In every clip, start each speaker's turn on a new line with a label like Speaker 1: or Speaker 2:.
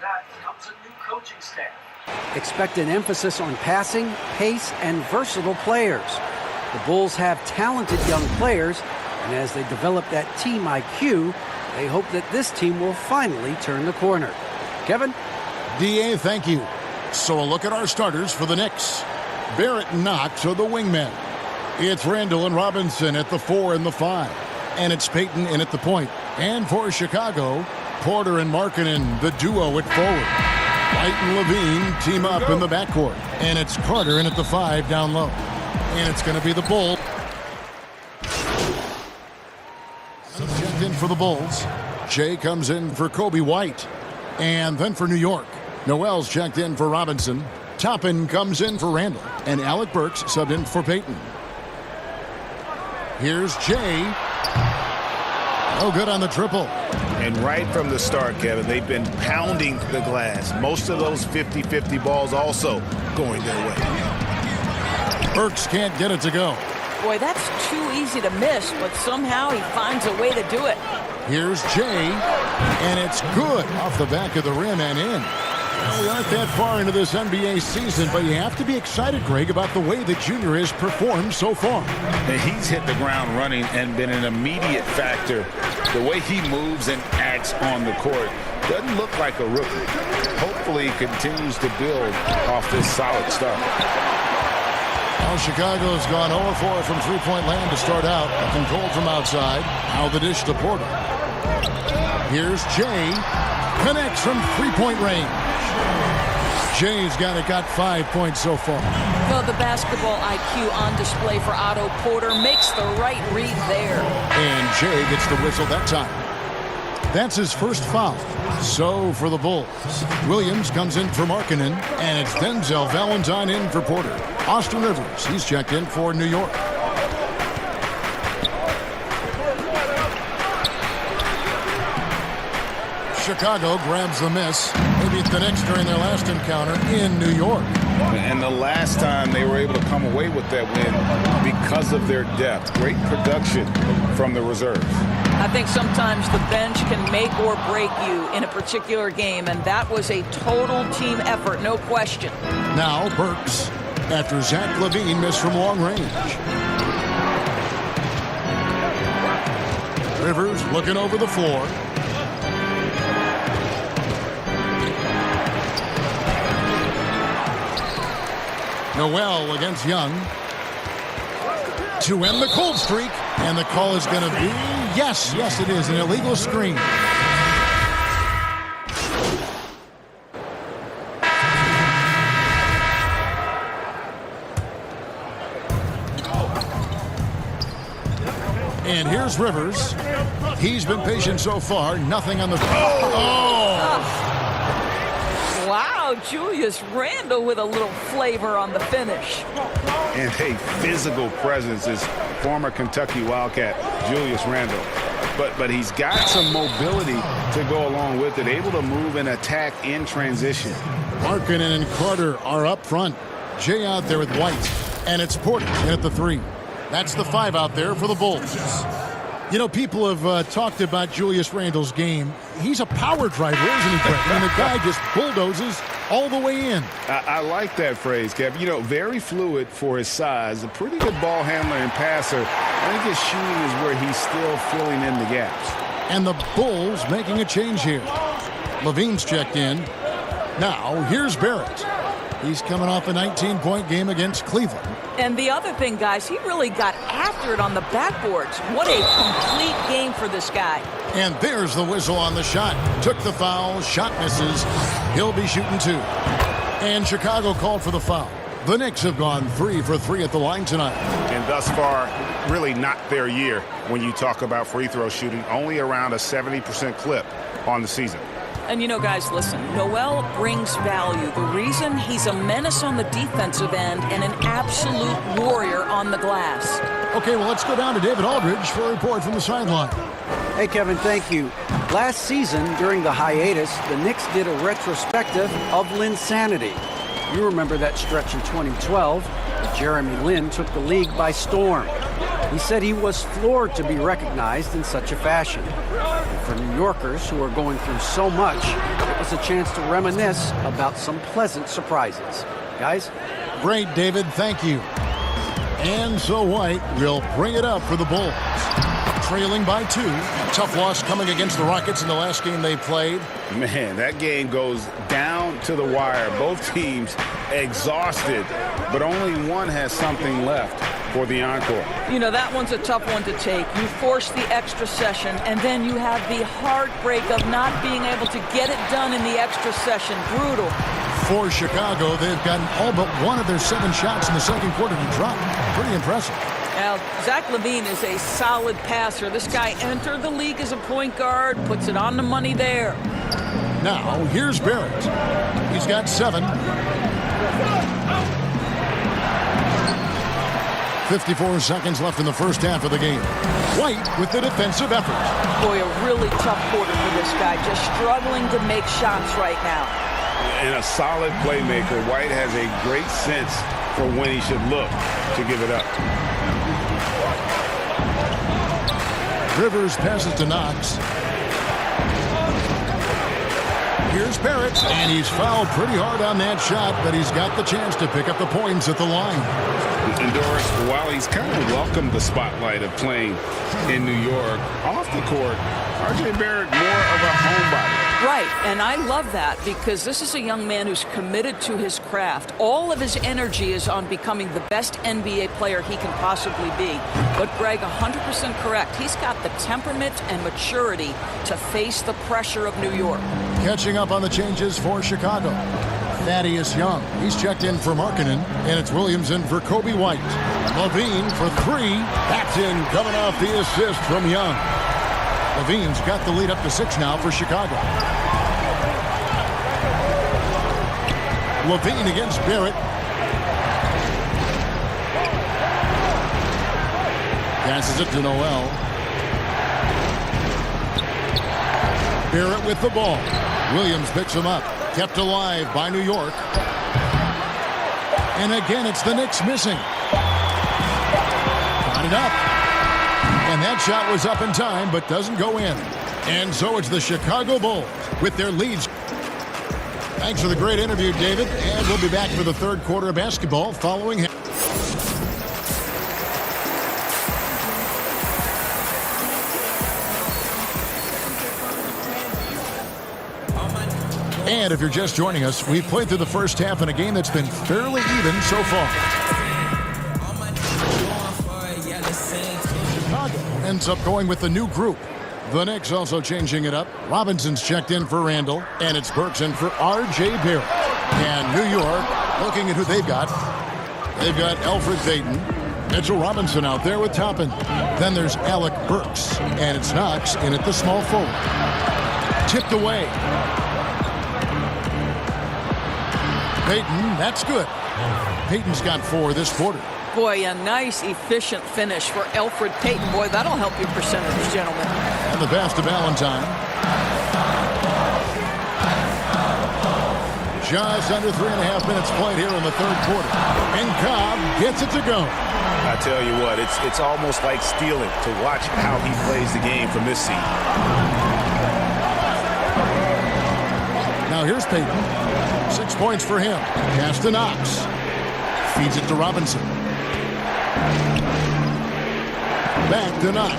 Speaker 1: that comes a new coaching staff.
Speaker 2: Expect an emphasis on passing, pace, and versatile players. The Bulls have talented young players, and as they develop that team IQ, they hope that this team will finally turn the corner. Kevin?
Speaker 3: D.A., thank you. So a look at our starters for the Knicks. Barrett and Knox are the wingmen. It's Randall and Robinson at the 4 and the 5. And it's Payton in at the point. And for Chicago, Porter and Markkanen, the duo at forward. White and Levine team up in the backcourt. And it's Carter in at the 5 down low. And it's going to be the Bulls. Checked in for the Bulls. Jay comes in for Kobe White. And then for New York, Noel's checked in for Robinson. Toppin comes in for Randall. And Alec Burks subbed in for Payton. Here's Jay. No good on the triple.
Speaker 4: And right from the start, Kevin, they've been pounding the glass. Most of those 50-50 balls also going their way.
Speaker 3: Burks can't get it to go.
Speaker 5: Boy, that's too easy to miss, but somehow he finds a way to do it.
Speaker 3: Here's Jay, and it's good off the back of the rim and in. Well, we aren't that far into this NBA season, but you have to be excited, Greg, about the way the junior has performed so far.
Speaker 4: And he's hit the ground running and been an immediate factor. The way he moves and acts on the court doesn't look like a rookie. Hopefully he continues to build off this solid start.
Speaker 3: Well, Chicago's gone 0-4 from three-point land to start out. Controlled from outside. Now the dish to Porter. Here's Jay. Connects from three-point range. Jay's got 5 points so far.
Speaker 5: Well, the basketball IQ on display for Otto Porter makes the right read there.
Speaker 3: And Jay gets the whistle that time. That's his first foul. So for the Bulls, Williams comes in for Markkanen, and it's Denzel Valentine in for Porter. Austin Rivers, he's checked in for New York. Chicago grabs the miss. Maybe it's the Knicks during their last encounter in New York.
Speaker 4: And the last time they were able to come away with that win because of their depth. Great production from the reserves.
Speaker 5: I think sometimes the bench can make or break you in a particular game, and that was a total team effort, no question.
Speaker 3: Now Burks, after Zach LaVine missed from long range. Rivers looking over the floor. Noel against Young. To end the cold streak. And the call is going to be, yes, it is, an illegal screen. And here's Rivers. He's been patient so far. Nothing on the...
Speaker 5: Wow, Julius Randle with a little flavor on the finish.
Speaker 4: And a physical presence is former Kentucky Wildcat Julius Randle. But he's got some mobility to go along with it, able to move and attack in transition.
Speaker 3: Markkanen and Carter are up front. Jay out there with White. And it's Porter in at the 3. That's the 5 out there for the Bulls. You know, people have talked about Julius Randle's game. He's a power driver, isn't he, Brett? I mean, the guy just bulldozes all the way in.
Speaker 4: I like that phrase, Kev. You know, very fluid for his size. A pretty good ball handler and passer. I think his shooting is where he's still filling in the gaps.
Speaker 3: And the Bulls making a change here. Levine's checked in. Now, here's Barrett. He's coming off a 19-point game against Cleveland.
Speaker 5: And the other thing, guys, he really got after it on the backboards. What a complete game for this guy.
Speaker 3: And there's the whistle on the shot. Took the foul, shot misses. He'll be shooting 2. And Chicago called for the foul. The Knicks have gone 3 for 3 at the line tonight.
Speaker 4: And thus far, really not their year when you talk about free throw shooting. Only around a 70% clip on the season.
Speaker 5: And you know, guys, listen, Noel brings value. The reason he's a menace on the defensive end and an absolute warrior on the glass.
Speaker 3: Okay, well, let's go down to David Aldridge for a report from the sideline.
Speaker 2: Hey, Kevin, thank you. Last season, during the hiatus, the Knicks did a retrospective of Linsanity. You remember that stretch in 2012. Jeremy Lin took the league by storm. He said he was floored to be recognized in such a fashion. And for New Yorkers who are going through so much, it was a chance to reminisce about some pleasant surprises. Guys?
Speaker 3: Great, David. Thank you. And so White will bring it up for the Bulls. Trailing by 2. Tough loss coming against the Rockets in the last game they played.
Speaker 4: Man, that game goes down to the wire. Both teams exhausted, but only one has something left for the encore.
Speaker 5: You know, that one's a tough one to take. You force the extra session, and then you have the heartbreak of not being able to get it done in the extra session. Brutal.
Speaker 3: For Chicago, they've gotten all but one of their 7 shots in the second quarter to drop. Pretty impressive.
Speaker 5: Now, Zach LaVine is a solid passer. This guy entered the league as a point guard, puts it on the money there.
Speaker 3: Now, here's Barrett. He's got 7. 54 seconds left in the first half of the game. White with the defensive effort.
Speaker 5: Boy, a really tough quarter for this guy. Just struggling to make shots right now.
Speaker 4: And a solid playmaker, White has a great sense for when he should look to give it up.
Speaker 3: Rivers passes to Knox. Here's Barrett, and he's fouled pretty hard on that shot, but he's got the chance to pick up the points at the line.
Speaker 4: And Doris, while he's kind of welcomed the spotlight of playing in New York, off the court, R.J. Barrett more of a homebody.
Speaker 5: Right, and I love that because this is a young man who's committed to his craft. All of his energy is on becoming the best NBA player he can possibly be. But Greg, 100% correct. He's got the temperament and maturity to face the pressure of New York.
Speaker 3: Catching up on the changes for Chicago. Thaddeus Young. He's checked in for Markkanen, and it's Williams in for Kobe White. LaVine for 3. That's in, coming off the assist from Young. LaVine's got the lead up to 6 now for Chicago. LaVine against Barrett. Passes it to Noel. Barrett with the ball. Williams picks him up. Kept alive by New York. And again, it's the Knicks missing. Got it up. And that shot was up in time, but doesn't go in. And so it's the Chicago Bulls with their leads. Thanks for the great interview, David. And we'll be back for the third quarter of basketball following him. And if you're just joining us, we've played through the first half in a game that's been fairly even so far. Chicago ends up going with the new group. The Knicks also changing it up. Robinson's checked in for Randall, and it's Burks in for R.J. Barrett. And New York, looking at who they've got. They've got Elfrid Payton. Mitchell Robinson out there with Toppin. Then there's Alec Burks, and it's Knox in at the small forward. Tipped away. Payton, that's good. Payton's got 4 this quarter.
Speaker 5: Boy, a nice, efficient finish for Elfrid Payton. Boy, that'll help your percentage, gentlemen.
Speaker 3: And the pass to Valentine. Just under 3.5 minutes played here in the third quarter. And Cobb gets it to go.
Speaker 4: I tell you what, it's almost like stealing to watch how he plays the game from this seat.
Speaker 3: Now here's Payton. 6 points for him. Pass to Knox. Feeds it to Robinson. Back to Knox.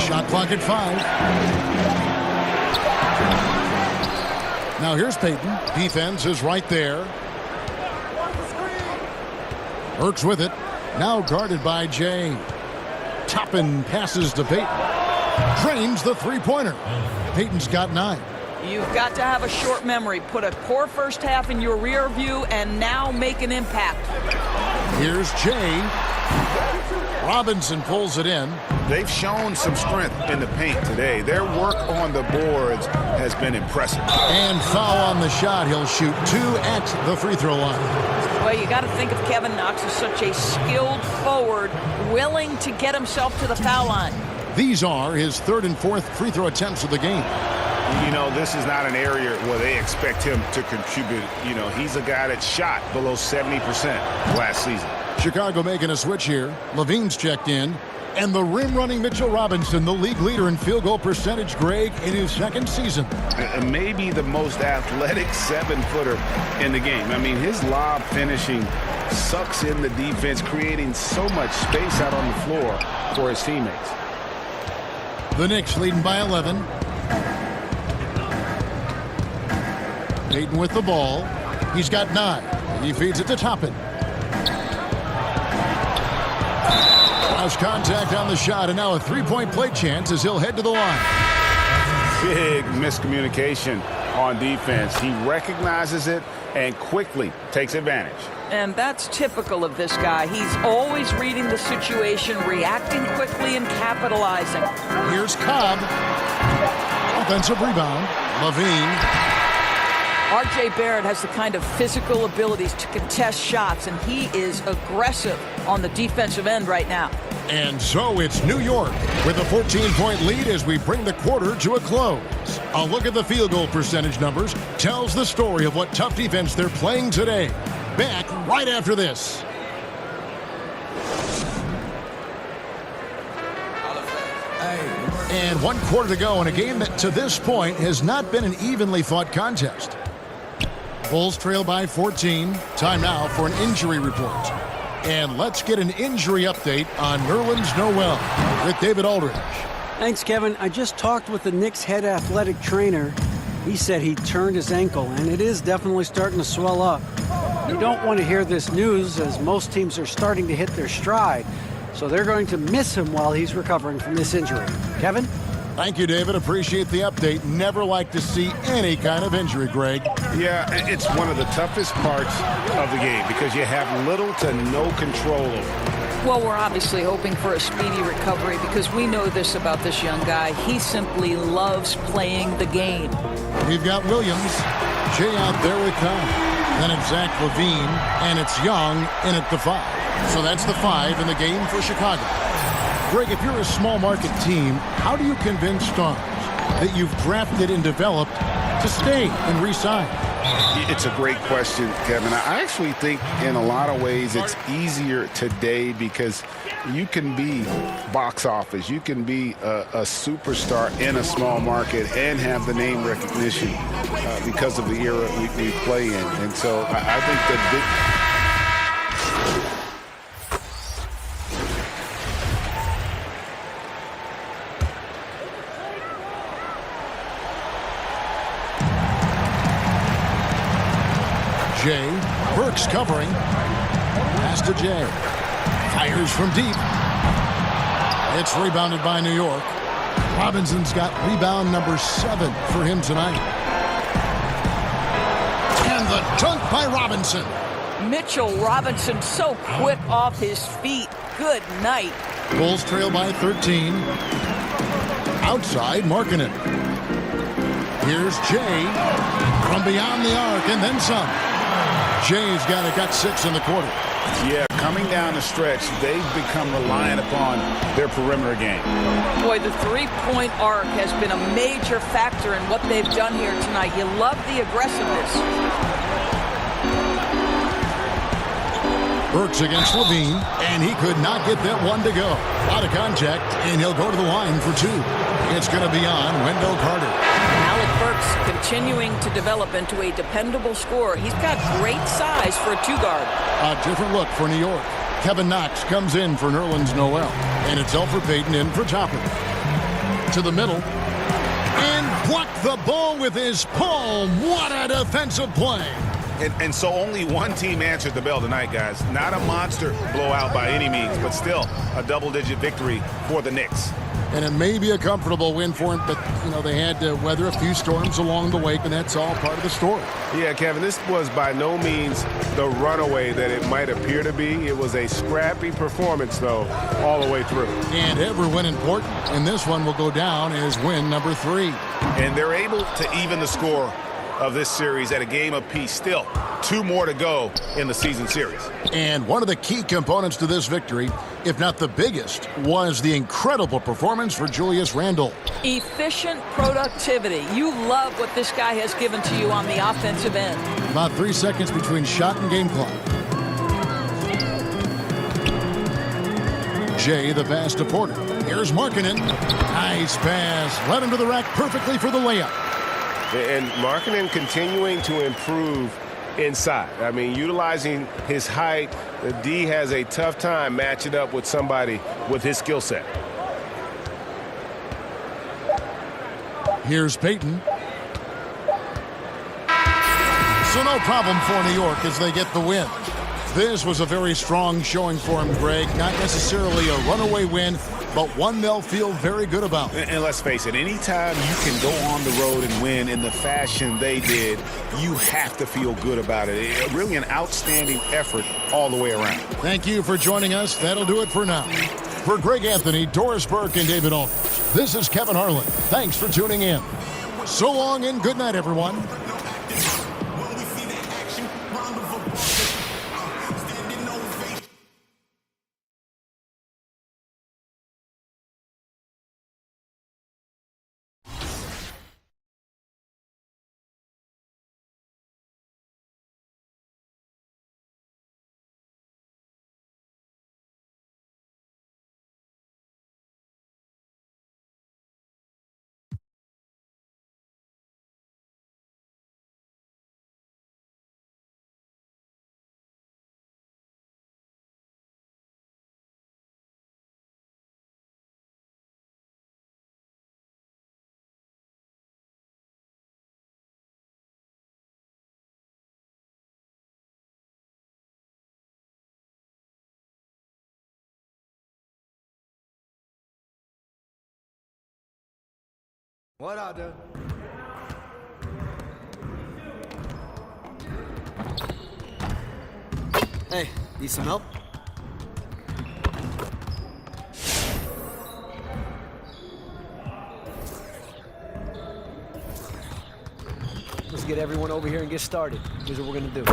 Speaker 3: Shot clock at 5. Now here's Payton. Defense is right there. Burks with it. Now guarded by Jay. Toppin passes to Payton. Drains the three-pointer. Payton's got 9.
Speaker 5: You've got to have a short memory. Put a poor first half in your rear view and now make an impact.
Speaker 3: Here's Jay. Robinson pulls it in.
Speaker 4: They've shown some strength in the paint today. Their work on the boards has been impressive.
Speaker 3: And foul on the shot. He'll shoot 2 at the free throw line.
Speaker 5: Well, you got to think of Kevin Knox as such a skilled forward, willing to get himself to the foul line.
Speaker 3: These are his 3rd and 4th free throw attempts of the game.
Speaker 4: You know, this is not an area where they expect him to contribute. You know, he's a guy that shot below 70% last season.
Speaker 3: Chicago making a switch here. Levine's checked in. And the rim-running Mitchell Robinson, the league leader in field goal percentage, Greg, in his second season.
Speaker 4: Maybe the most athletic 7-footer in the game. I mean, his lob finishing sucks in the defense, creating so much space out on the floor for his teammates.
Speaker 3: The Knicks leading by 11. Payton with the ball. He's got 9. He feeds it to Toppin. Cross contact on the shot, and now a three-point play chance as he'll head to the line.
Speaker 4: Big miscommunication on defense. He recognizes it and quickly takes advantage.
Speaker 5: And that's typical of this guy. He's always reading the situation, reacting quickly, and capitalizing.
Speaker 3: Here's Cobb. Offensive rebound. Levine.
Speaker 5: R.J. Barrett has the kind of physical abilities to contest shots, and he is aggressive on the defensive end right now.
Speaker 3: And so it's New York with a 14-point lead as we bring the quarter to a close. A look at the field goal percentage numbers tells the story of what tough defense they're playing today. Back right after this. And 1 quarter to go in a game that to this point has not been an evenly fought contest. Bulls trail by 14. Time now for an injury report. And let's get an injury update on Nerlens Noel with David Aldridge.
Speaker 2: Thanks, Kevin. I just talked with the Knicks head athletic trainer. He said he turned his ankle, and it is definitely starting to swell up. You don't want to hear this news, as most teams are starting to hit their stride. So they're going to miss him while he's recovering from this injury. Kevin?
Speaker 3: Thank you, David. Appreciate the update. Never like to see any kind of injury, Greg.
Speaker 4: Yeah, it's one of the toughest parts of the game because you have little to no control over it.
Speaker 5: Well, we're obviously hoping for a speedy recovery because we know this about this young guy. He simply loves playing the game.
Speaker 3: We've got Williams. Jay out there with Cobb. Then it's Zach Levine, and it's Young in at the 5. So that's the 5 in the game for Chicago. Greg, if you're a small market team, how do you convince stars that you've drafted and developed to stay and re-sign?
Speaker 4: It's a great question, Kevin. I actually think in a lot of ways it's easier today because you can be box office. You can be a superstar in a small market and have the name recognition because of the era we play in. And so I think the big...
Speaker 3: Jay. Burks covering. Pass to Jay. Fires from deep. It's rebounded by New York. Robinson's got rebound number 7 for him tonight. And the dunk by Robinson.
Speaker 5: Mitchell Robinson so quick off his feet. Good night.
Speaker 3: Bulls trail by 13. Outside, Markkanen. Here's Jay from beyond the arc and then some. Jay's got 6 in the quarter.
Speaker 4: Yeah, coming down the stretch, they've become reliant upon their perimeter game.
Speaker 5: Boy, the three-point arc has been a major factor in what they've done here tonight. You love the aggressiveness.
Speaker 3: Burks against Levine, and he could not get that one to go. Out of contact, and he'll go to the line for 2. It's going to be on Wendell Carter.
Speaker 5: Alec Burks continuing to develop into a dependable scorer. He's got great size for a 2-guard.
Speaker 3: A different look for New York. Kevin Knox comes in for Nerlens Noel, and it's Elfrid Payton in for Toppin. To the middle, and blocked the ball with his palm. What a defensive play.
Speaker 4: And so only one team answered the bell tonight, guys. Not a monster blowout by any means, but still a double-digit victory for the Knicks.
Speaker 3: And it may be a comfortable win for him, but, you know, they had to weather a few storms along the way, and that's all part of the story.
Speaker 6: Yeah, Kevin, this was by no means the runaway that it might appear to be. It was a scrappy performance, though, all the way through.
Speaker 3: And every win important, and this one will go down as win number 3.
Speaker 4: And they're able to even the score of this series at a game apiece. Still 2 more to go in the season series.
Speaker 3: And one of the key components to this victory, if not the biggest, was the incredible performance for Julius Randle.
Speaker 5: Efficient productivity. You love what this guy has given to you on the offensive end.
Speaker 3: About 3 seconds between shot and game clock. Shea the pass to Porter. Here's Markkanen. Nice pass. Led him to the rack perfectly for the layup.
Speaker 6: And Markkanen continuing to improve inside. I mean, utilizing his height, the D has a tough time matching up with somebody with his skill set.
Speaker 3: Here's Payton. So no problem for New York as they get the win. This was a very strong showing for him, Greg. Not necessarily a runaway win, but one they'll feel very good about.
Speaker 4: And let's face it, anytime you can go on the road and win in the fashion they did, you have to feel good about it. Really an outstanding effort all the way around.
Speaker 3: Thank you for joining us. That'll do it for now. For Greg Anthony, Doris Burke, and David Aldridge, this is Kevin Harlan. Thanks for tuning in. So long and good night, everyone.
Speaker 7: What I do? Hey, need some help? Let's get everyone over here and get started. Here's what we're gonna do.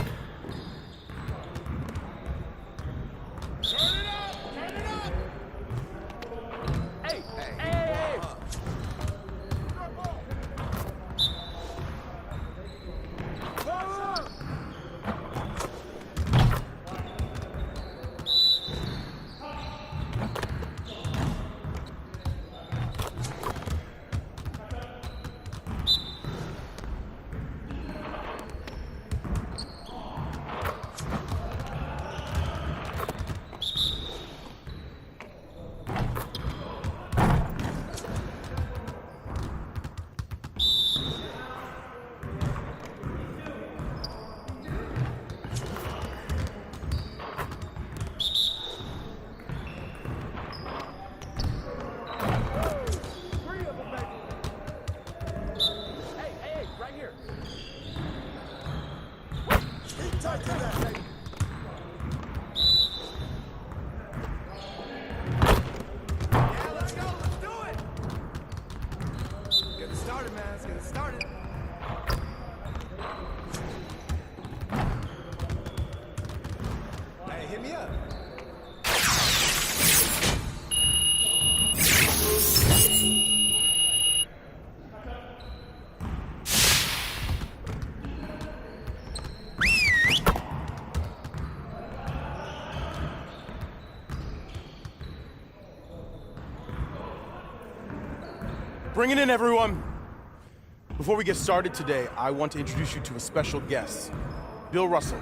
Speaker 8: Bring it in, everyone. Before we get started today, I want to introduce you to a special guest, Bill Russell.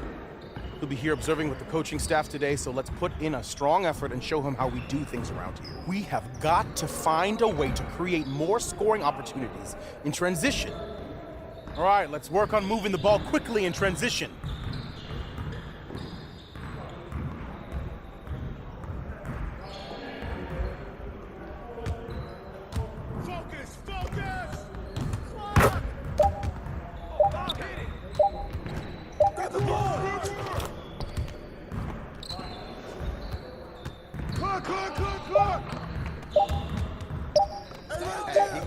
Speaker 8: He'll be here observing with the coaching staff today, so let's put in a strong effort and show him how we do things around here. We have got to find a way to create more scoring opportunities in transition. All right, let's work on moving the ball quickly in transition.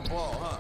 Speaker 7: Ball, huh?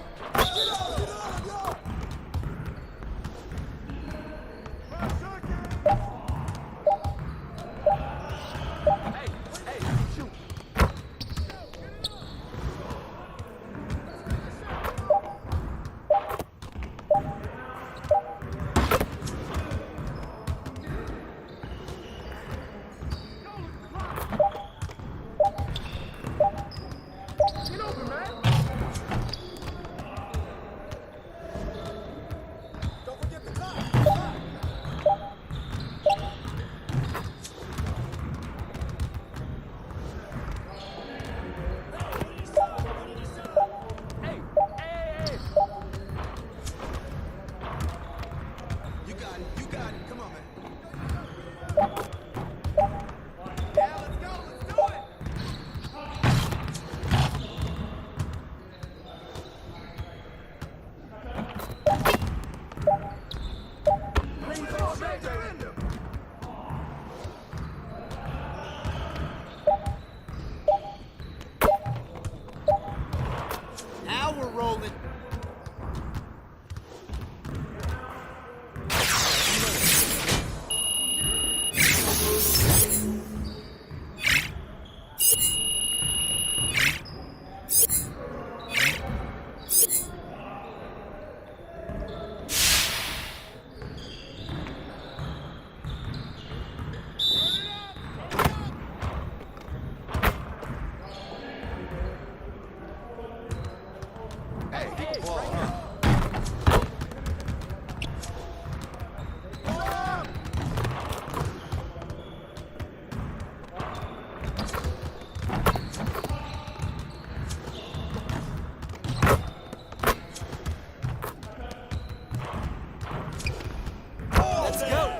Speaker 7: Now we're rolling. Let's go.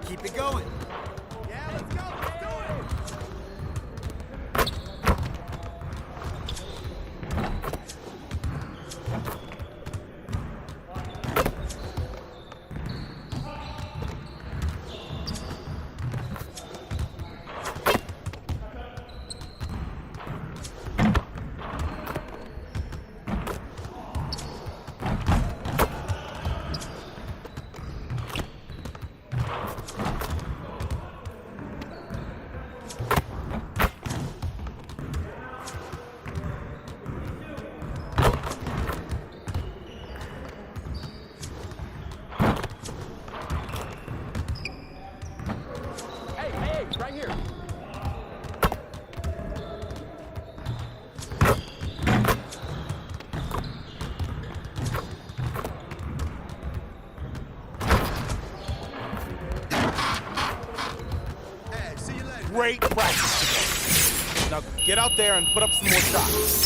Speaker 7: Keep it going. Yeah, let's go. Let's do it. Right here.
Speaker 9: Hey, see you later.
Speaker 8: Great practice. Now get out there and put up some more shots.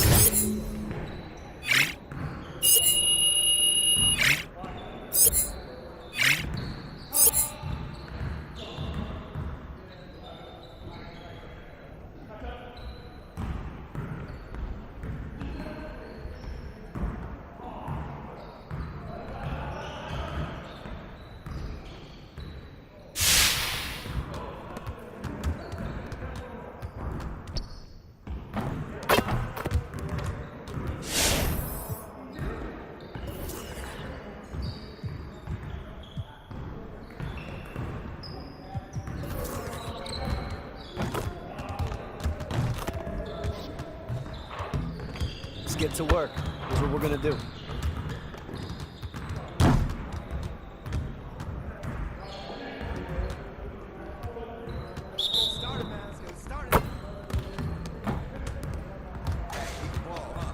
Speaker 7: Let's get to work. Here's what we're gonna do.
Speaker 9: Started, man. Let's get started. Hey, keep the ball, huh?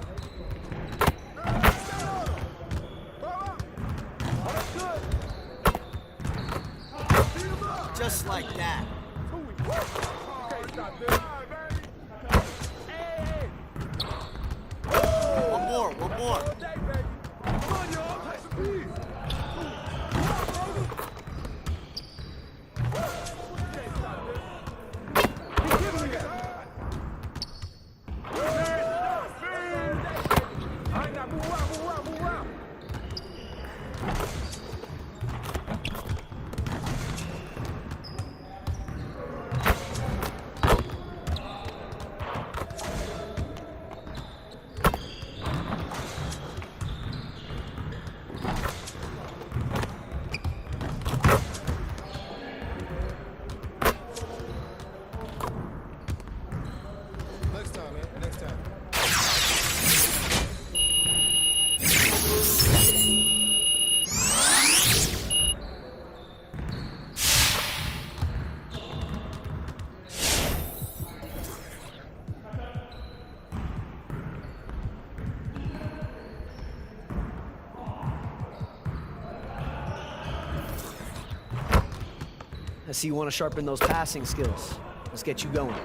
Speaker 7: Just like that. One more. I see you want to sharpen those passing skills. Let's get you going.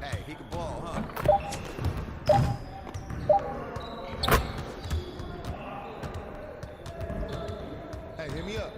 Speaker 9: Hey, he can ball, huh? Hey, hit me up.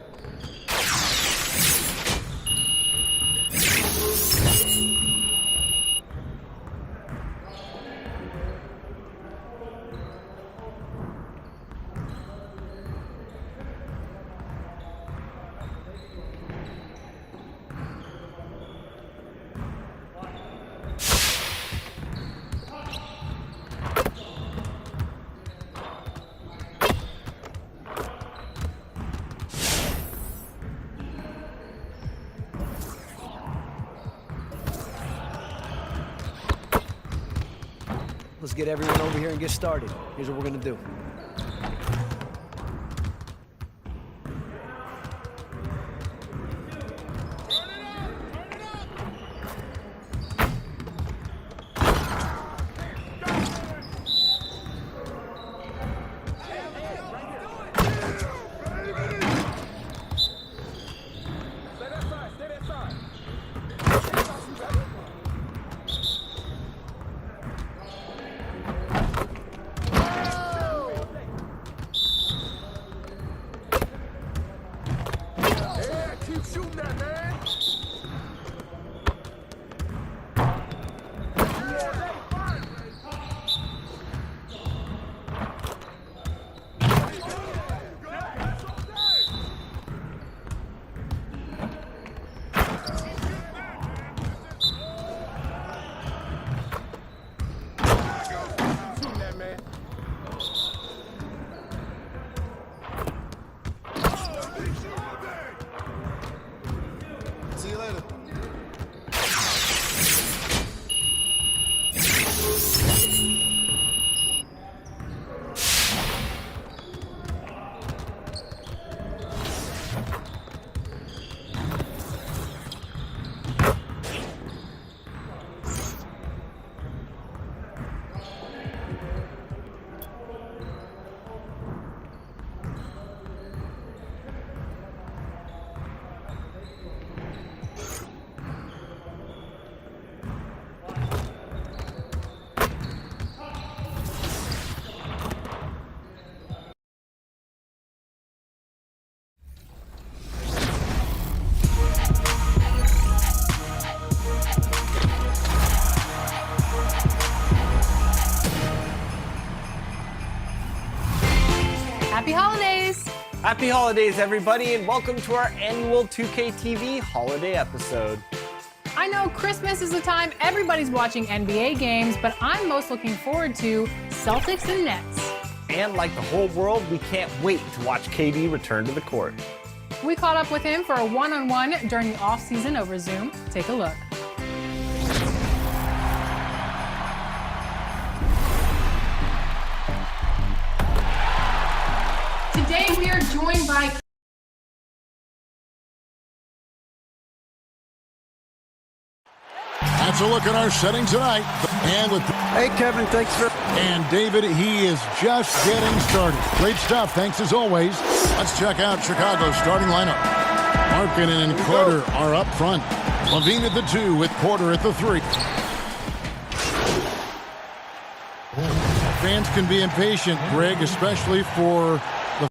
Speaker 7: Let's get everyone over here and get started. Here's what we're gonna do.
Speaker 9: See you later.
Speaker 10: Happy holidays!
Speaker 11: Happy holidays, everybody, and welcome to our annual 2K TV holiday episode.
Speaker 10: I know Christmas is the time everybody's watching NBA games, but I'm most looking forward to Celtics and Nets.
Speaker 11: And like the whole world, we can't wait to watch KD return to the court.
Speaker 10: We caught up with him for a one-on-one during the off-season over Zoom. Take a look. Today we are joined by
Speaker 3: That's a look at our setting tonight. And with
Speaker 2: Hey, Kevin, thanks for...
Speaker 3: and David, he is just getting started. Great stuff. Thanks as always. Let's check out Chicago's starting lineup. Markkanen and Carter are up front. Levine at the 2 with Porter at the 3. Fans can be impatient, Greg, especially for the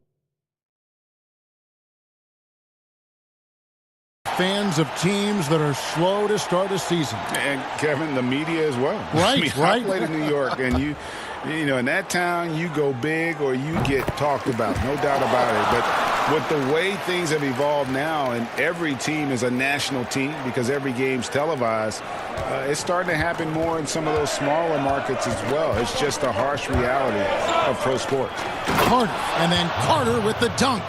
Speaker 3: fans of teams that are slow to start a season.
Speaker 4: And Kevin, the media as well.
Speaker 3: Right,
Speaker 4: I mean,
Speaker 3: right.
Speaker 4: I played in New York, and you know, in that town, you go big or you get talked about, no doubt about it. But with the way things have evolved now, and every team is a national team because every game's televised, it's starting to happen more in some of those smaller markets as well. It's just a harsh reality of pro sports.
Speaker 3: Carter, and then Carter with the dunk.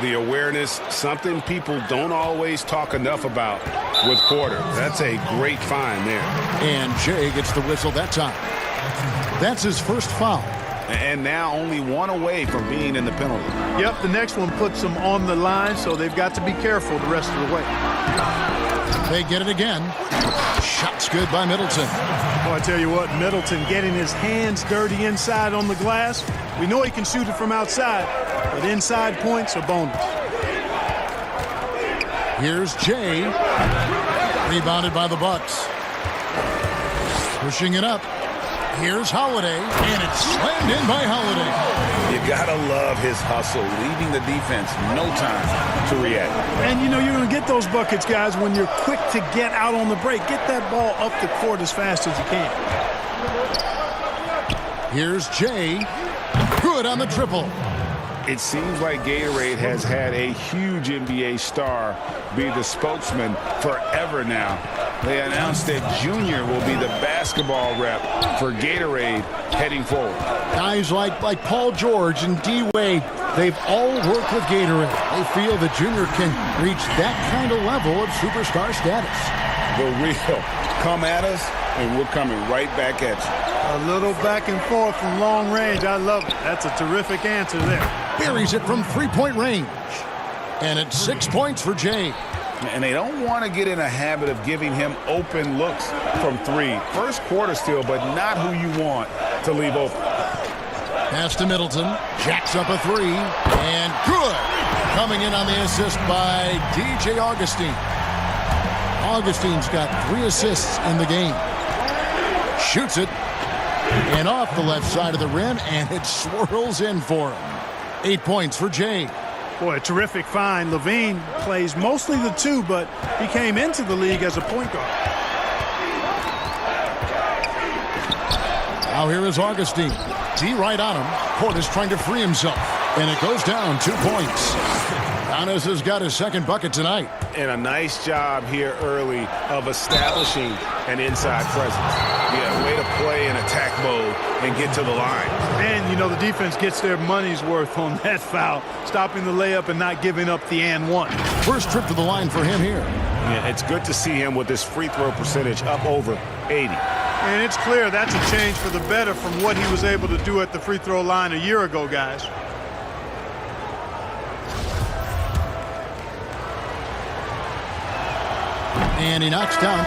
Speaker 6: The awareness, something people don't always talk enough about with Porter. That's a great find there.
Speaker 3: And Jay gets the whistle that time. That's his first foul.
Speaker 6: And now only one away from being in the penalty.
Speaker 12: Yep, the next one puts them on the line, so they've got to be careful the rest of the way.
Speaker 3: They get it again. Shot's good by Middleton.
Speaker 12: Well, I tell you what, Middleton getting his hands dirty inside on the glass. We know he can shoot it from outside, but inside points are bonus.
Speaker 3: Here's Jay. Rebounded by the Bucks. Pushing it up. Here's Holiday, and it's slammed in by Holiday.
Speaker 4: You gotta love his hustle, leaving the defense no time to react.
Speaker 12: And you know you're going to get those buckets, guys, when you're quick to get out on the break. Get that ball up the court as fast as you can.
Speaker 3: Here's Jay. Good on the triple.
Speaker 4: It seems like Gatorade has had a huge NBA star be the spokesman forever now. They announced that Junior will be the basketball rep for Gatorade heading forward.
Speaker 3: Guys like Paul George and D-Wade, they've all worked with Gatorade. They feel that Junior can reach that kind of level of superstar status.
Speaker 4: The real come at us, and we're coming right back at you.
Speaker 12: A little back and forth from long range. I love it. That's a terrific answer there.
Speaker 3: Buries it from three-point range. And it's 6 points for Jay.
Speaker 4: And they don't want to get in a habit of giving him open looks from three. First quarter still, but not who you want to leave open.
Speaker 3: Pass to Middleton. Jacks up a three. And good. Coming in on the assist by DJ Augustine. Augustine's got 3 assists in the game. Shoots it. And off the left side of the rim, and it swirls in for him. 8 points for Jay.
Speaker 12: Boy, a terrific find. Levine plays mostly the 2, but he came into the league as a point guard.
Speaker 3: Now here is Augustine. D right on him. Portis trying to free himself. And it goes down 2 points. Giannis has got his second bucket tonight.
Speaker 6: And a nice job here early of establishing an inside presence. Yeah, way to play in attack mode and get to the line.
Speaker 12: And, you know, the defense gets their money's worth on that foul, stopping the layup and not giving up the and one.
Speaker 3: First trip to the line for him here.
Speaker 6: Yeah, it's good to see him with this free throw percentage up over 80.
Speaker 12: And it's clear that's a change for the better from what he was able to do at the free throw line a year ago, guys.
Speaker 3: And he knocks down.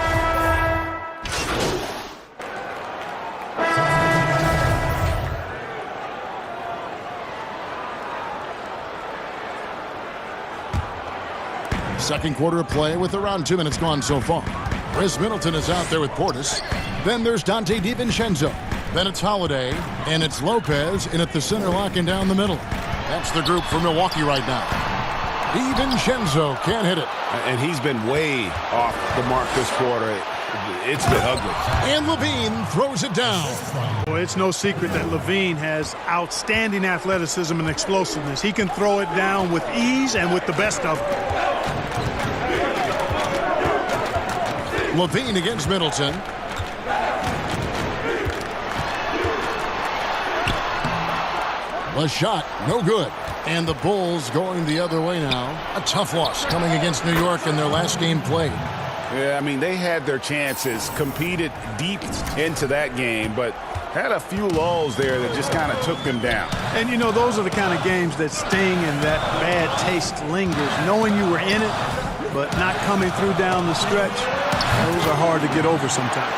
Speaker 3: Second quarter of play with around 2 minutes gone so far. Chris Middleton is out there with Portis. Then there's Dante DiVincenzo. Then it's Holiday. And it's Lopez in at the center, locking down the middle. That's the group for Milwaukee right now. DiVincenzo can't hit it.
Speaker 6: And he's been way off the mark this quarter. It's been ugly.
Speaker 3: And Levine throws it down.
Speaker 12: Well, it's no secret that Levine has outstanding athleticism and explosiveness. He can throw it down with ease and with the best of them.
Speaker 3: Levine against Middleton. The shot, no good. And the Bulls going the other way now. A tough loss coming against New York in their last game played.
Speaker 4: Yeah, I mean, they had their chances, competed deep into that game, but had a few lulls there that just kind of took them down.
Speaker 12: And, you know, those are the kind of games that sting and that bad taste lingers. Knowing you were in it, but not coming through down the stretch, those are hard to get over sometimes.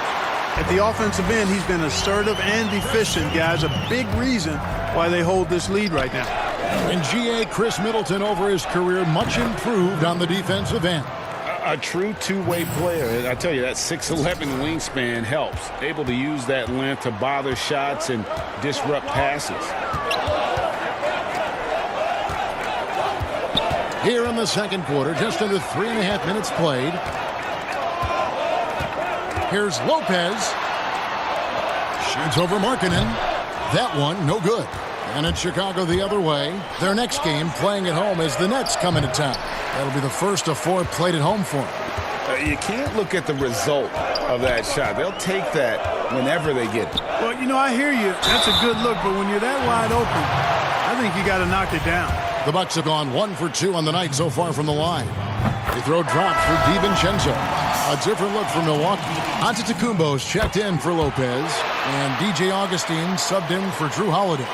Speaker 12: At the offensive end, he's been assertive and efficient, guys. A big reason why they hold this lead right now.
Speaker 3: And GA Chris Middleton over his career much improved on the defensive end.
Speaker 4: A true two-way player. I tell you, that 6'11 wingspan helps. Able to use that length to bother shots and disrupt passes.
Speaker 3: Here in the second quarter, just under 3.5 minutes played. Here's Lopez. Shoots over Markkanen. That one, no good. And it's Chicago the other way. Their next game, playing at home, as the Nets come into town. That'll be the first of 4 played at home for them.
Speaker 4: You can't look at the result of that shot. They'll take that whenever they get it.
Speaker 12: Well, you know, I hear you. That's a good look, but when you're that wide open, I think you got to knock it down.
Speaker 3: The Bucks have gone 1 for 2 on the night so far from the line. They throw drops for DiVincenzo. A different look for Milwaukee. Antetokounmpo's checked in for Lopez, and DJ Augustine subbed in for Drew Holiday.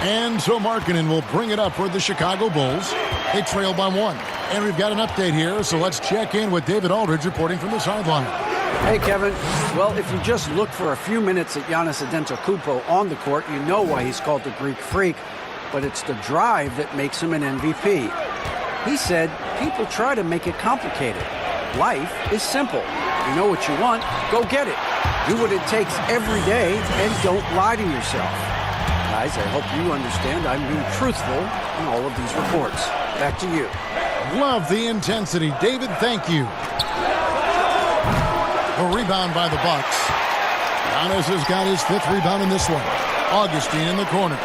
Speaker 3: And so Markkanen will bring it up for the Chicago Bulls. They trail by 1. And we've got an update here, so let's check in with David Aldridge reporting from the sideline.
Speaker 2: Hey, Kevin. Well, if you just look for a few minutes at Giannis Antetokounmpo on the court, you know why he's called the Greek Freak. But it's the drive that makes him an MVP. He said, people try to make it complicated. Life is simple. You know what you want, go get it. Do what it takes every day and don't lie to yourself. Guys, I hope you understand I'm being truthful in all of these reports. Back to you.
Speaker 3: Love the intensity. David, thank you. A rebound by the Bucks. Giannis has got his 5th rebound in this one. Augustine in the corner.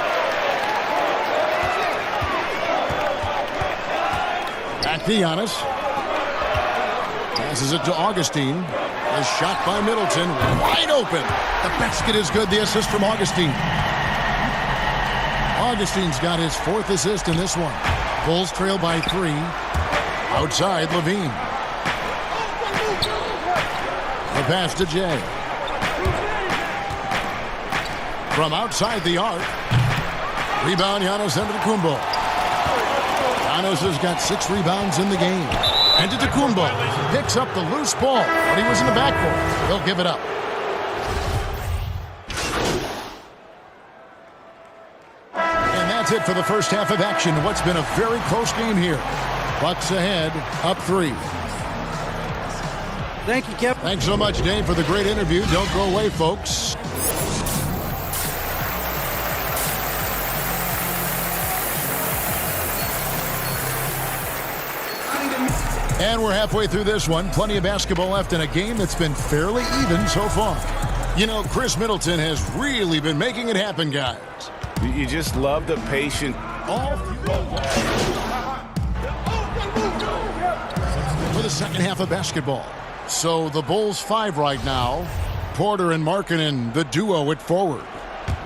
Speaker 3: Back to Giannis. Passes it to Augustine. A shot by Middleton. Wide open. The basket is good. The assist from Augustine. Augustine's got his 4th assist in this one. Bulls trail by 3. Outside, Levine. The pass to Jay. From outside the arc. Rebound, Giannis Antetokounmpo. Giannis has got 6 rebounds in the game. Antetokounmpo picks up the loose ball, but he was in the backcourt. They'll give it up. And that's it for the first half of action. What's been a very close game here. Bucks ahead, up 3.
Speaker 2: Thank you, Kevin.
Speaker 3: Thanks so much, Dave, for the great interview. Don't go away, folks. And we're halfway through this one. Plenty of basketball left in a game that's been fairly even so far. You know, Chris Middleton has really been making it happen, guys.
Speaker 6: You just love the patient.
Speaker 3: For the second half of basketball. So the Bulls 5 right now. Porter and Markkanen, the duo at forward.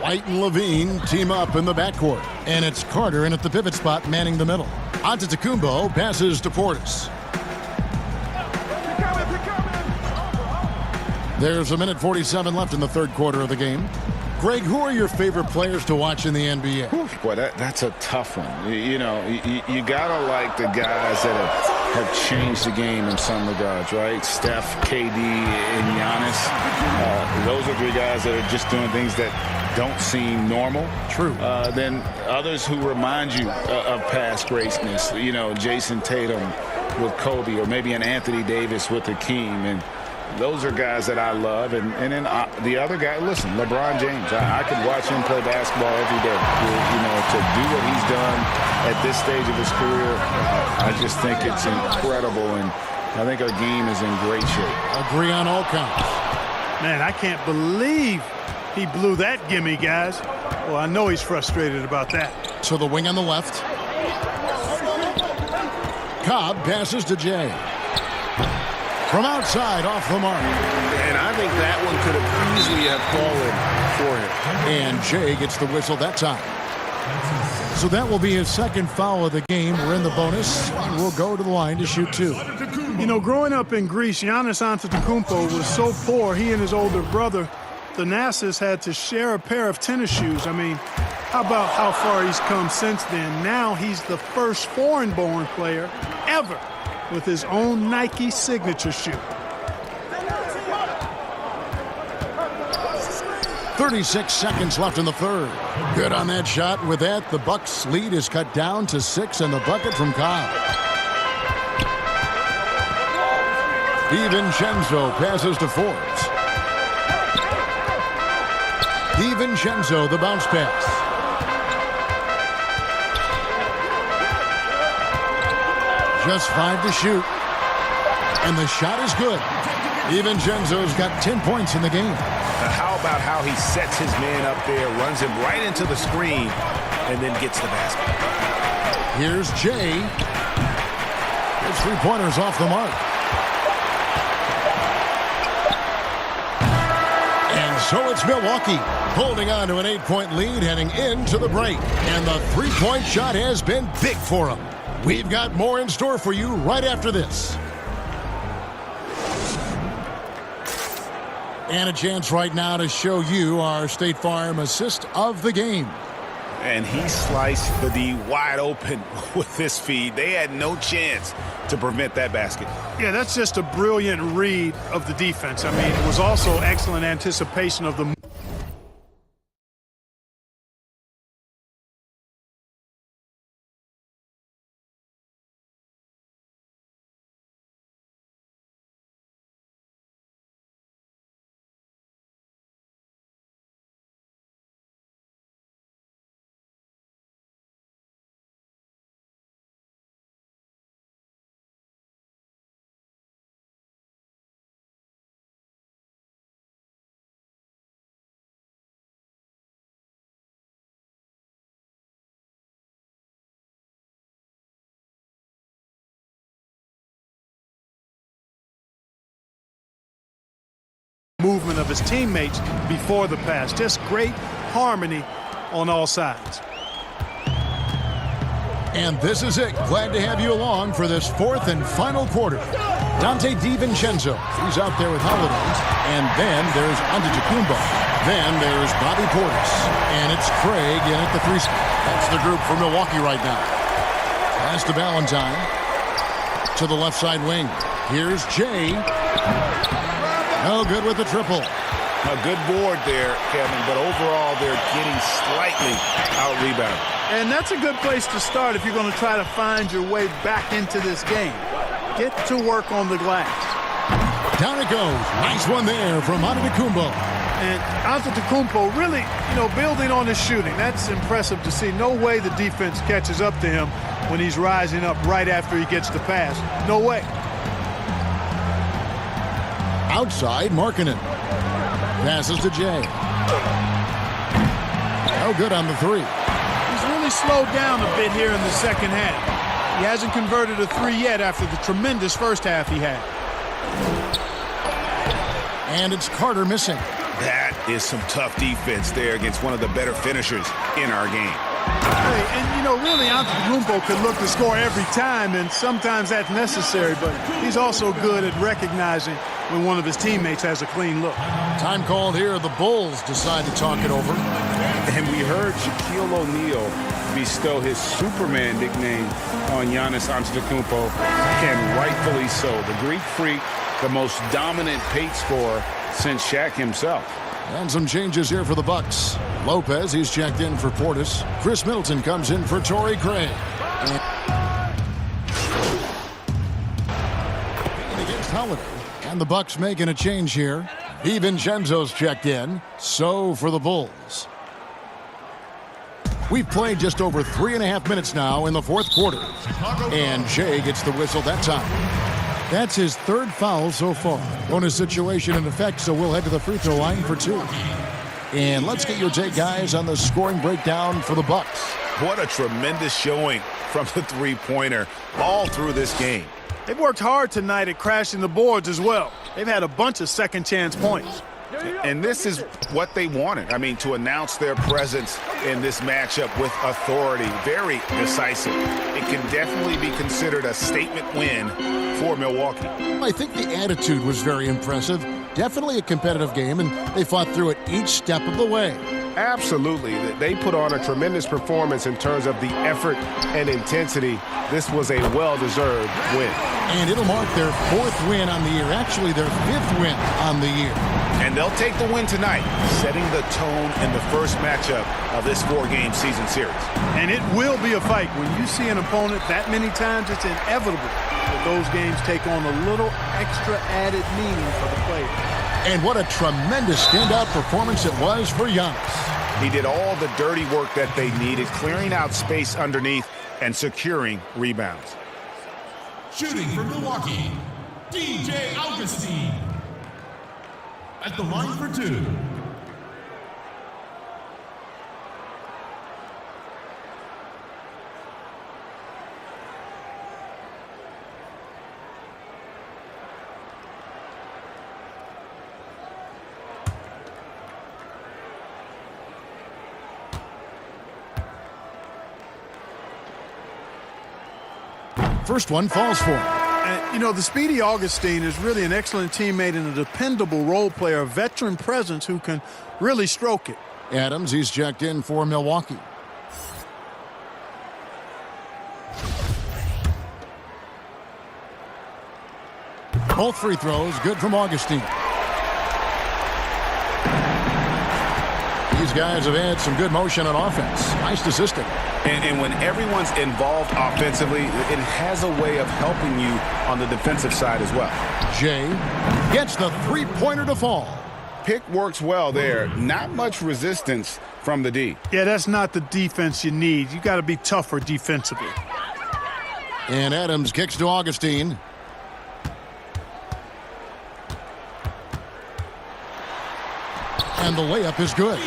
Speaker 3: White and Levine team up in the backcourt. And it's Carter in at the pivot spot manning the middle. Antetokounmpo passes to Portis. There's 1:47 left in the third quarter of the game. Greg, who are your favorite players to watch in the NBA?
Speaker 4: Boy, that's a tough one. You gotta like the guys that have changed the game in some regards, right? Steph, KD, and Giannis. Those are 3 guys that are just doing things that don't seem normal.
Speaker 3: True.
Speaker 4: Then others who remind you of past greatness. You know, Jason Tatum with Kobe, or maybe an Anthony Davis with Hakeem, and those are guys that I love. And then the other guy, listen, LeBron James. I could watch him play basketball every day. You know, to do what he's done at this stage of his career, I just think it's incredible, and I think our game is in great shape.
Speaker 3: Agree on all counts.
Speaker 12: Man, I can't believe he blew that gimme, guys. Well, I know he's frustrated about that.
Speaker 3: To the wing on the left. Cobb passes to Jay. From outside, off the mark.
Speaker 6: And I think that one could have easily have fallen for him.
Speaker 3: And Jay gets the whistle that time. So that will be his 2nd foul of the game. We're in the bonus, and we'll go to the line to shoot 2.
Speaker 12: You know, growing up in Greece, Giannis Antetokounmpo was so poor, he and his older brother, Thanasis, had to share a pair of tennis shoes. I mean, how about how far he's come since then? Now he's the first foreign-born player ever with his own Nike signature shoe.
Speaker 3: 36 seconds left in the third. Good on that shot. With that, the Bucks' lead is cut down to 6 and the bucket from Cobb. DiVincenzo passes to Forbes. DiVincenzo, the bounce pass. Just 5 to shoot. And the shot is good. DiVincenzo's got 10 points in the game.
Speaker 6: How about how he sets his man up there, runs him right into the screen, and then gets the basket.
Speaker 3: Here's Jay. His three-pointers off the mark. And so it's Milwaukee holding on to an 8-point lead heading into the break. And the three-point shot has been big for him. We've got more in store for you right after this. And a chance right now to show you our State Farm assist of the game.
Speaker 6: And he sliced the D wide open with this feed. They had no chance to prevent that basket.
Speaker 12: Yeah, that's just a brilliant read of the defense. I mean, it was also excellent anticipation of the movement of his teammates before the pass. Just great harmony on all sides.
Speaker 3: And this is it. Glad to have you along for this fourth and final quarter. Dante DiVincenzo, he's out there with Holidays. And then there's Antetokounmpo. Then there's Bobby Portis. And it's Craig in at the three spot. That's the group for Milwaukee right now. Pass to Valentine. To the left side wing. Here's Jay. No good with the triple.
Speaker 6: A good board there, Kevin, but overall they're getting slightly out-rebounded.
Speaker 12: And that's a good place to start if you're going to try to find your way back into this game. Get to work on the glass.
Speaker 3: Down it goes. Nice one there from Antetokounmpo.
Speaker 12: And Antetokounmpo really, building on his shooting. That's impressive to see. No way the defense catches up to him when he's rising up right after he gets the pass. No way.
Speaker 3: Outside, Markkanen. Passes to Jay. No good on the three.
Speaker 12: He's really slowed down a bit here in the second half. He hasn't converted a three yet after the tremendous first half he had.
Speaker 3: And it's Carter missing.
Speaker 6: That is some tough defense there against one of the better finishers in our game.
Speaker 12: Hey, and really Antetokounmpo could look to score every time, and sometimes that's necessary, but he's also good at recognizing when one of his teammates has a clean look.
Speaker 3: Time called here. The Bulls decide to talk it over.
Speaker 4: And we heard Shaquille O'Neal bestow his Superman nickname on Giannis Antetokounmpo, and rightfully so. The Greek freak, the most dominant paint scorer since Shaq himself.
Speaker 3: And some changes here for the Bucks. Lopez, he's checked in for Portis. Chris Middleton comes in for Torrey Craig. Against Holiday. And the Bucks making a change here. DiVincenzo's checked in. So for the Bulls. We've played just over 3.5 minutes now in the fourth quarter. And Jay gets the whistle that time. That's his third foul so far. Bonus situation in effect, so we'll head to the free throw line for two. And let's get your take, guys, on the scoring breakdown for the Bucks.
Speaker 6: What a tremendous showing from the three-pointer all through this game.
Speaker 12: They've worked hard tonight at crashing the boards as well. They've had a bunch of second-chance points.
Speaker 4: And this is what they wanted. I mean, to announce their presence in this matchup with authority, very decisive. It can definitely be considered a statement win for Milwaukee.
Speaker 3: I think the attitude was very impressive. Definitely a competitive game, and they fought through it each step of the way.
Speaker 6: Absolutely. They put on a tremendous performance in terms of the effort and intensity. This was a well-deserved win.
Speaker 3: And it'll mark their 4th win on the year, actually their 5th win on the year.
Speaker 4: And they'll take the win tonight, setting the tone in the first matchup of this 4-game season series.
Speaker 12: And it will be a fight. When you see an opponent that many times, it's inevitable that those games take on a little extra added meaning for the player.
Speaker 3: And what a tremendous standout performance it was for Giannis.
Speaker 4: He did all the dirty work that they needed, clearing out space underneath and securing rebounds.
Speaker 13: Shooting for Milwaukee, DJ Augustine. At the line for 2.
Speaker 3: First one falls for him.
Speaker 12: And, you know, the speedy Augustine is really an excellent teammate and a dependable role player, a veteran presence who can really stroke it.
Speaker 3: Adams, he's checked in for Milwaukee. Both free throws good from Augustine. These guys have had some good motion on offense. Nice to system.
Speaker 4: And when everyone's involved offensively, it has a way of helping you on the defensive side as well.
Speaker 3: Jay gets the three-pointer to fall.
Speaker 4: Pick works well there. Not much resistance from the D.
Speaker 12: Yeah, that's not the defense you need. You got to be tougher defensively.
Speaker 3: And Adams kicks to Augustine. And the layup is good.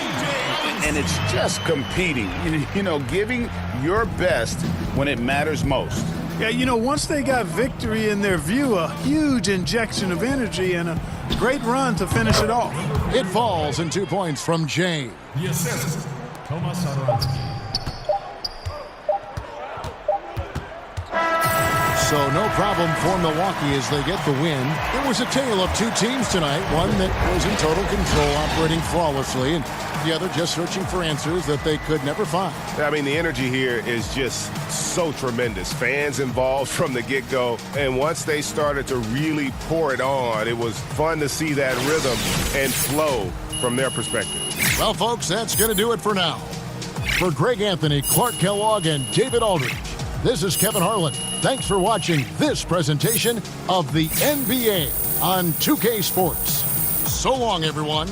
Speaker 4: And it's just competing, you know, giving your best when it matters most.
Speaker 12: Yeah, you know, once they got victory in their view, a huge injection of energy and a great run to finish it off.
Speaker 3: It falls in 2 points from Jay.
Speaker 13: The assist, Tomas Satoransky.
Speaker 3: So no problem for Milwaukee as they get the win. It was a tale of 2 teams tonight. One that was in total control, operating flawlessly, and the other just searching for answers that they could never find.
Speaker 6: I mean, the energy here is just so tremendous. Fans involved from the get-go, and once they started to really pour it on, it was fun to see that rhythm and flow from their perspective.
Speaker 3: Well, folks, that's going to do it for now. For Greg Anthony, Clark Kellogg, and David Aldridge, this is Kevin Harlan. Thanks for watching this presentation of the NBA on 2K Sports. So long, everyone.